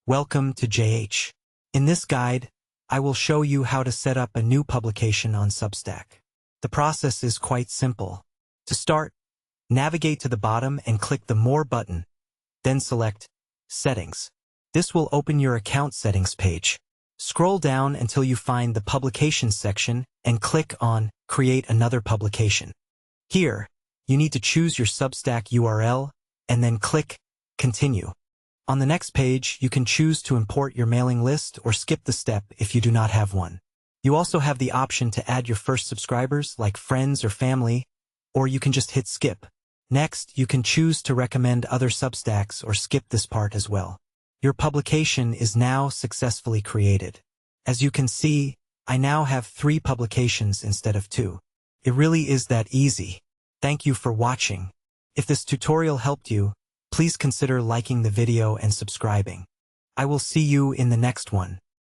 Welcome to JH. In this guide, I will show you how to set up a new publication on Substack. The process is quite simple. To start, navigate to the bottom and click the More button, then select Settings. This will open your account settings page. Scroll down until you find the Publications section and click on Create another publication. Here, you need to choose your Substack URL and then click Continue. On the next page, you can choose to import your mailing list or skip the step if you do not have one. You also have the option to add your first subscribers, like friends or family, or you can just hit skip. Next, you can choose to recommend other Substacks or skip this part as well. Your publication is now successfully created. As you can see, I now have 3 publications instead of 2. It really is that easy. Thank you for watching. If this tutorial helped you, please consider liking the video and subscribing. I will see you in the next one.